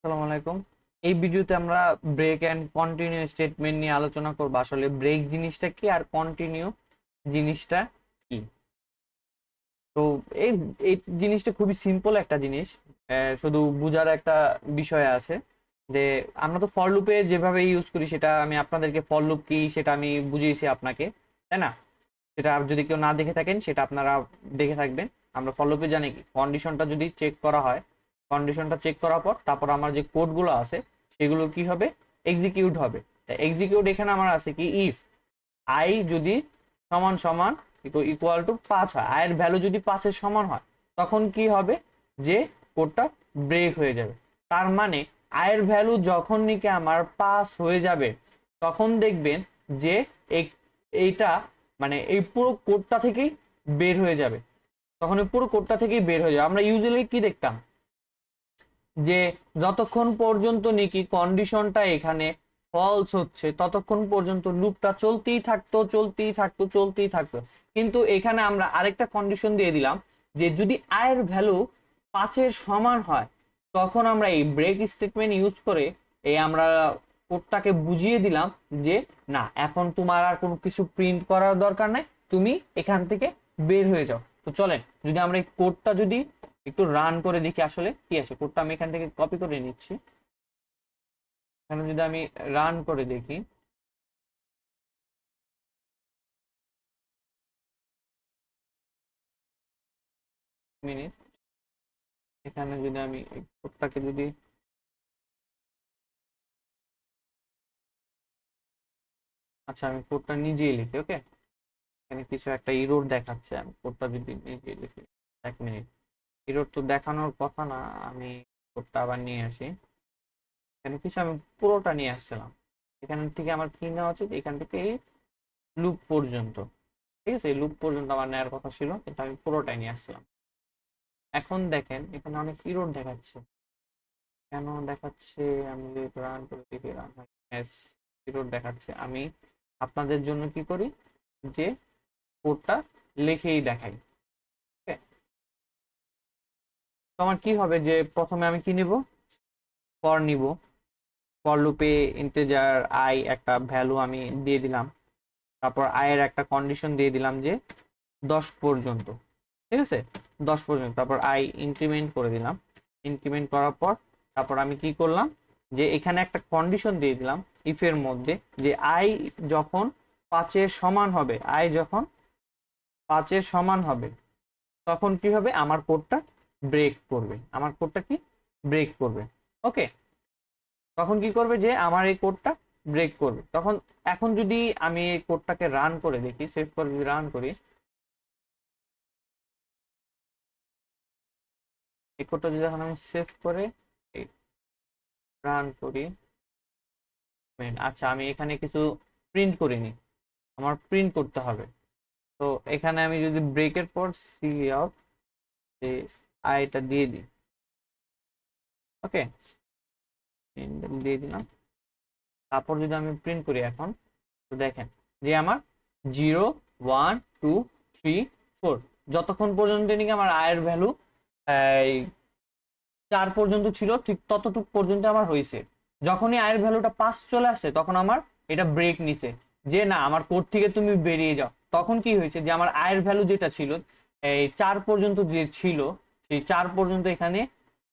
আসসালামু আলাইকুম। এই ভিডিওতে আমরা ব্রেক এন্ড কন্টিনিউ স্টেটমেন্ট নিয়ে আলোচনা করব। আসলে ব্রেক জিনিসটা কি আর কন্টিনিউ জিনিসটা কি। তো এই এই জিনিসটা খুবই সিম্পল একটা জিনিস। শুধু বুঝার একটা বিষয় আছে যে আমরা তো ফর লুপে যেভাবে ইউজ করি সেটা আমি আপনাদেরকে ফর লুপ কি সেটা আমি বুঝিয়েছি আপনাকে, তাই না? সেটা যদি কেউ না দেখে থাকেন সেটা আপনারা দেখে থাকবেন। আমরা ফর লুপে জানি কি কন্ডিশনটা যদি চেক করা হয়, কন্ডিশনটা চেক করার পর তারপর আমার যে কোডগুলো আছে সেগুলো কি হবে, এক্সিকিউট হবে। এক্সিকিউট এখানে আমার আছে কি, ইফ আই যদি সমান সমান ইকুয়াল টু 5 হয়, আই এর ভ্যালু যদি 5 এর সমান হয় তখন কি হবে, যে কোডটা ব্রেক হয়ে যাবে। তার মানে আই এর ভ্যালু যখন নাকি আমার 5 হয়ে যাবে তখন দেখবেন যে এইটা মানে এই পুরো কোডটা থেকেই বের হয়ে যাবে। তখন এই পুরো কোডটা থেকেই বের হয়ে যাবে। আমরা ইউজুয়ালি কি দেখতাম যে যতক্ষণ পর্যন্ত নাকি কন্ডিশনটা এখানে ফলস হচ্ছে ততক্ষণ পর্যন্ত লুপটা চলতেই থাকতো চলতেই থাকতো চলতেই থাকতো। কিন্তু এখানে আমরা আরেকটা কন্ডিশন দিয়ে দিলাম যে যদি আই এর ভ্যালু 5 এর সমান হয় তখন আমরা এই ব্রেক স্টেটমেন্ট ইউজ করে এই আমরা কোডটাকে বুঝিয়ে দিলাম যে না, এখন তোমার আর কোনো কিছু প্রিন্ট করার দরকার নাই, তুমি এখান থেকে বের হয়ে যাও। তো চলেন যদি আমরা এই কোডটা যদি একটু রান করে দেখি আসলে কি আছে। কোডটা আমি এখান থেকে কপি করে নিচ্ছি। এখানে যদি আমি রান করে দেখি, মিনিট, এখানে যদি আমি কোডটাকে যদি আচ্ছা আমি কোডটা নিজেই লিখি। ওকে, এখানে কিছু একটা ইরোর দেখাচ্ছে, আমি কোডটা যদি নিজেই লিখি। 1 মিনিট, ইরোর তো দেখানোর কথা না, আমি কোডটা আবার নিয়ে আসি। এখানে কিছু আমি পুরোটা নিয়ে আসছিলাম। এখান থেকে আমার কি নেওয়া উচিত, এখান থেকে এই লুপ পর্যন্ত। ঠিক আছে, এই লুপ পর্যন্ত আমার নেওয়ার কথা ছিল কিন্তু আমি পুরোটাই নিয়ে আসছিলাম। এখন দেখেন এখানে অনেক ইরোর দেখাচ্ছে। কেন দেখাচ্ছে, আমি যদি রান করে দেখি, রান হয় ইরোর দেখাচ্ছে। আমি আপনাদের জন্য কি করি, যে কোডটা লিখেই দেখাই। ওকে, তো আমার কি হবে যে প্রথমে আমি কি নিব, ফর নিব। ফর লুপে ইন্টিজার আই একটা ভ্যালু আমি দিয়ে দিলাম, তারপর আই এর একটা কন্ডিশন দিয়ে দিলাম যে 10 পর্যন্ত। ঠিক আছে, 10 পর্যন্ত। তারপর আই ইনক্রিমেন্ট করে দিলাম। ইনক্রিমেন্ট করার পর তারপর আমি কি করলাম, যে এখানে একটা কন্ডিশন দিয়ে দিলাম ইফ এর মধ্যে, যে আই যখন 5 এর সমান হবে, আই যখন 5 এর সমান হবে তখন কি হবে, আমার কোডটা ব্রেক করবে। আমার কোডটা কি ব্রেক করবে। ওকে, তখন কি করবে, যে আমার এই কোডটা ব্রেক করবে তখন। এখন যদি আমি এই কোডটাকে রান করে দেখি, সেভ করে যদি রান করি, এই কোডটা যদি এখন আমি সেভ করে রান করি, আচ্ছা আমি এখানে কিছু প্রিন্ট করিনি, আমার প্রিন্ট করতে হবে। তো এখানে আমি যদি ব্রেকের পর সি আউট আইটা দিয়ে দিই। ওকে, দিয়ে দিলাম। তারপর যদি আমি প্রিন্ট করি এখন, তো দেখেন যে আমার 0 1 2 3 4 যতক্ষণ পর্যন্ত নাকি আমার আয়ের ভ্যালু 4 পর্যন্ত ছিল ঠিক ততটুক পর্যন্ত আমার হয়েছে। যখনই আয়ের ভ্যালুটা 5 চলে আসে তখন আমার এটা ব্রেক নিছে, যে না আমার কোড থেকে তুমি বেরিয়ে যাও। তখন কি হয়েছে, যে আমার আয়ের ভ্যালু যেটা ছিল এই 4 পর্যন্ত যে ছিল, সেই 4 পর্যন্ত এখানে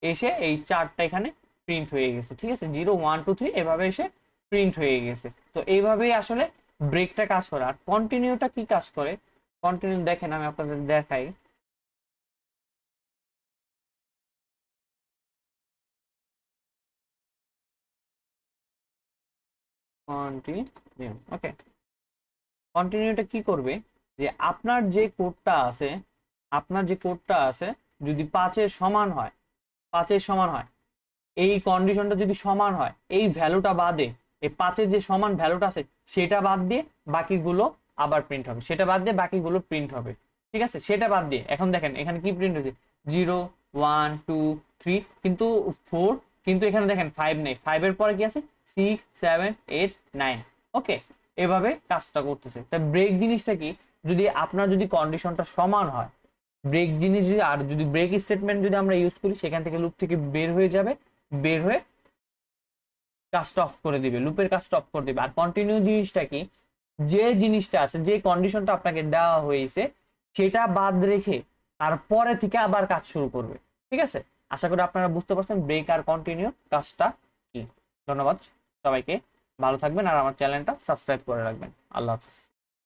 এসে এই 4টা এখানে প্রিন্ট হয়ে গেছে। ঠিক আছে, 0 1 2 3 এভাবে এসে প্রিন্ট হয়ে গেছে। তো এইভাবেই আসলে ব্রেকটা কাজ করে। আর কন্টিনিউটা কি কাজ করে, কন্টিনিউ দেখেন আমি আপনাদের দেখাই। কন্টিনিউ, ওকে, কন্টিনিউটা কি করবে, যে আপনার যে কোডটা আছে, আপনার যে কোডটা আছে যদি 5 এর সমান হয়, 5 এর সমান হয়, এই কন্ডিশনটা যদি সমান হয়, এই ভ্যালুটা বাদে, এই 5 এর যে সমান ভ্যালুটা আছে সেটা বাদ দিয়ে বাকিগুলো আবার প্রিন্ট হবে, সেটা বাদ দিয়ে বাকিগুলো প্রিন্ট হবে। ঠিক আছে, সেটা বাদ দিয়ে এখন দেখেন এখানে কি প্রিন্ট হয়েছে, 0 1 2 3, কিন্তু 4, কিন্তু এখানে দেখেন 5 নেই, 5 এর পরে কি আছে 6 7 8 9। ওকে, এভাবে কাজটা করতেছে। তা ব্রেক জিনিসটা কি, যদি আপনার যদি কন্ডিশনটা সমান হয়, ব্রেক জিনিস যদি, আর যদি ব্রেক স্টেটমেন্ট যদি আমরা ইউজ করি সেখান থেকে লুপ থেকে বের হয়ে যাবে, বের হয়ে কাজটা অফ করে দিবে, লুপের কাজটা অফ করে দিবে। আর কন্টিনিউ জিনিসটা কি, যে জিনিসটা আছে, যে কন্ডিশনটা আপনাকে দেওয়া হয়েছে সেটা বাদ রেখে তারপরে থেকে আবার কাজ শুরু করবে। ঠিক আছে, আশা করি আপনারা বুঝতে পারছেন ব্রেক আর কন্টিনিউ কাজটা কি। ধন্যবাদ সবাইকে, ভালো থাকবেন আর আমার চ্যানেলটা সাবস্ক্রাইব করে রাখবেন। আল্লাহ হাফিজ।